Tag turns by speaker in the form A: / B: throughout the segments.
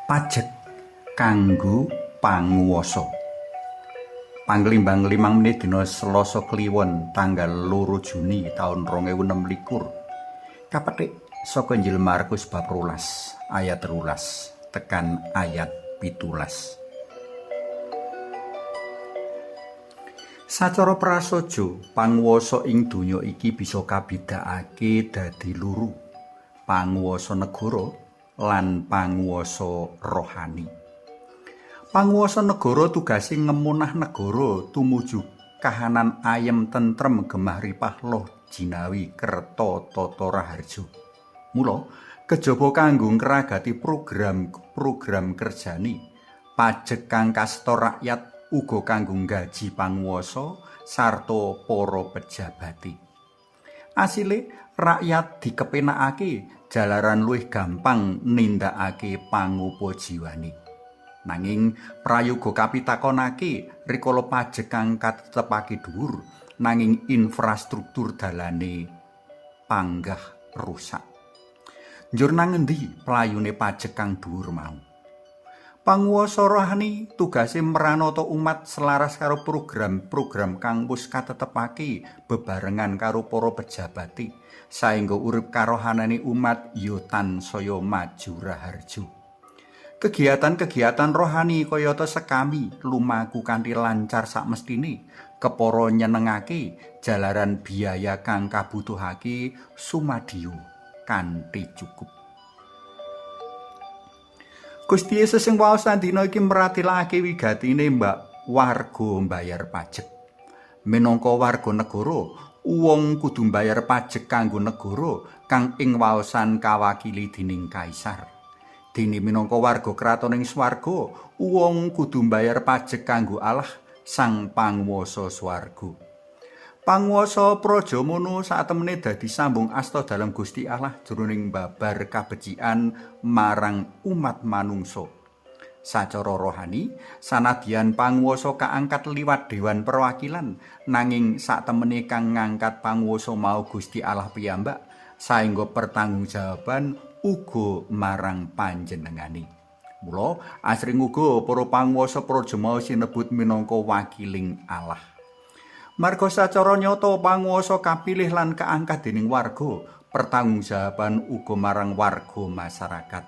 A: Pajek kanggo panguwasa. Panglimbang 5 menit dina Selasa Kliwon tanggal 2 Juni taun 2026. Kapetik saka Injil Markus bab 12 ayat 13 tekan ayat 17. Sacara prasaja, panguwasa ing donya iki bisa kabedakake dadi loro: panguwasa negara lan panguwasa rohani. Panguwasa negara tugase ngemunah negara tumuju kahanan ayem tentrem gemah ripah loh jinawi kerta tata raharja. Mula kejaba kanggo ngragati program kerjani, pajek kang kasta rakyat uga kanggo nggaji panguwasa sarta para pejabate. Asile rakyat dikepenakake jalaran luwih gampang nindakake pangupajiwane. Nanging prayoga kapitakonake rikala pajek kang katetepake dhuwur nanging infrastruktur dalane panggah rusak. Njur nang endi playune pajek kang dhuwur mau? Panguwasa rohani tugase mranata umat selaras karo program-program kang wis katetepake bebarengan karo para pejabate, saengga urip karohanane umat ya tansaya maju raharja. Kegiatan-kegiatan rohani kayata sekami lumaku kanthi lancar sakmestine, kepara nyenengake jalaran biaya kang kabutuhake sumadyo kanthi cukup. Gusti Yesus sing waosan dina iki mratilake wigatine mbak warga mbayar pajek. Minangka warga negara, wong kudu mbayar pajek kanggo negara kang ing waosan kawakili dening kaisar. Dene minangka warga kratoning swarga, wong kudu mbayar pajek kanggo Allah sang panguwasa swarga. Panguwasa praja mono satemene dadi sambung asta dalam Gusti Allah jroning babar kabecikan marang umat manungsa. Sacara rohani, sanadyan panguwasa kaangkat liwat Dewan Perwakilan, nanging satemene kang ngangkat panguwasa mau Gusti Allah piyambak, saengga pertanggungjawaban uga marang panjenengane. Mula asring uga para panguwasa praja mau sinebut minangka wakiling Allah. Marga sacara nyata panguwasa kapilih lan kaangkat dening warga, pertanggungjawaban uga marang warga masyarakat.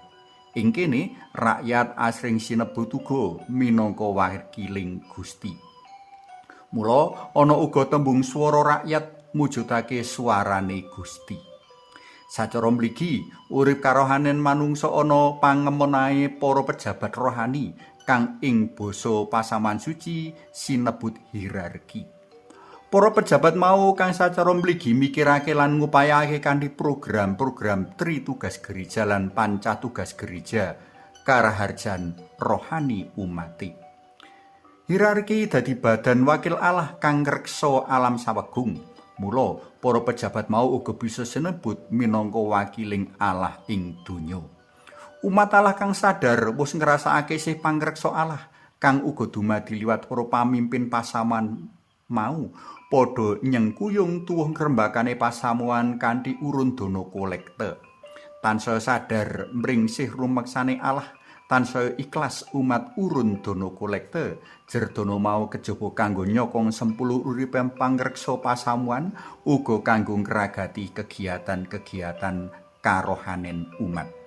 A: Ing kene rakyat asring sinebut uga minangka wakiling Gusti. Mula ana uga tembung swara rakyat mujudake suarane Gusti. Sacara mligi urip karohanen manungsa ana pangemonahe para pejabat rohani kang ing basa pasaman suci sinebut hierarki. Para pejabat mau kang sacara mligi mikirake lan ngupayake kanthi program-program tri tugas gereja lan panca tugas gereja karaharjan rohani umate. Hierarki dadi badan wakil Allah kang ngreksa alam sawegung. Mula para pejabat mau uga bisa sinebut minangka wakiling Allah ing donya. Umat Allah kang sadar wis ngrasakake sih pangreksa Allah kang uga dumadi liwat para pamimpin pasaman mau padha nyengkuyung tuwuh ngrembakane pasamuan kanthi urun dana kolekte. Tansaya sadar mringsih rumeksane Allah, tansaya ikhlas umat urun dana kolekte, jer dana mau kejaba kanggo nyokong sempulu uripe pangreksa pasamuan uga kanggo ngragati kegiatan-kegiatan karohanen umat.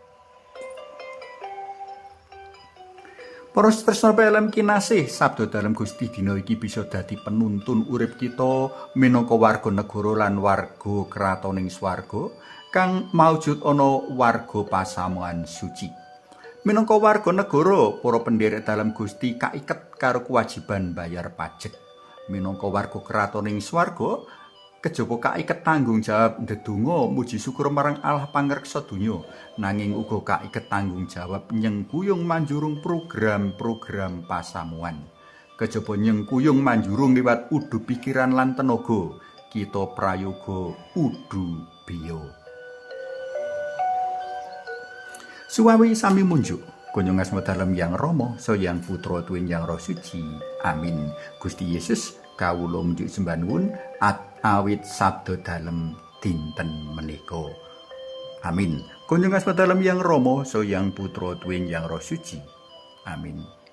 A: Para tresna pelem kinasih, sabda dalem Gusti dina iki bisa dadi penuntun urip kita minangka warga negara lan warga kratoning swarga kang maujud ana warga pasamuan suci. Minangka warga negara, para pendherek dalem Gusti kaiket karo kewajiban bayar pajek. Minangka warga kratoning swarga, kejaba kaiket tanggung jawab ndedonga muji syukur marang Allah pangreksa donya, nanging uga kaiket tanggung jawab nyengkuyung manjurung program-program pasamuan. Kejaba nyengkuyung manjurung liwat udu pikiran lan tenaga, kita prayoga udu biya. Suwawi sami munjuk kunjung asma dalem Yang Rama sayang putra tuwin Yang Roh Suci. Amin. Gusti Yesus kawula munjuk sembah nuwun awit sabda dalem dinten menika. Amin. Kunjung asma dalam Yang Rama, so Yang Putra Tuwing Yang Roh Suci. Amin.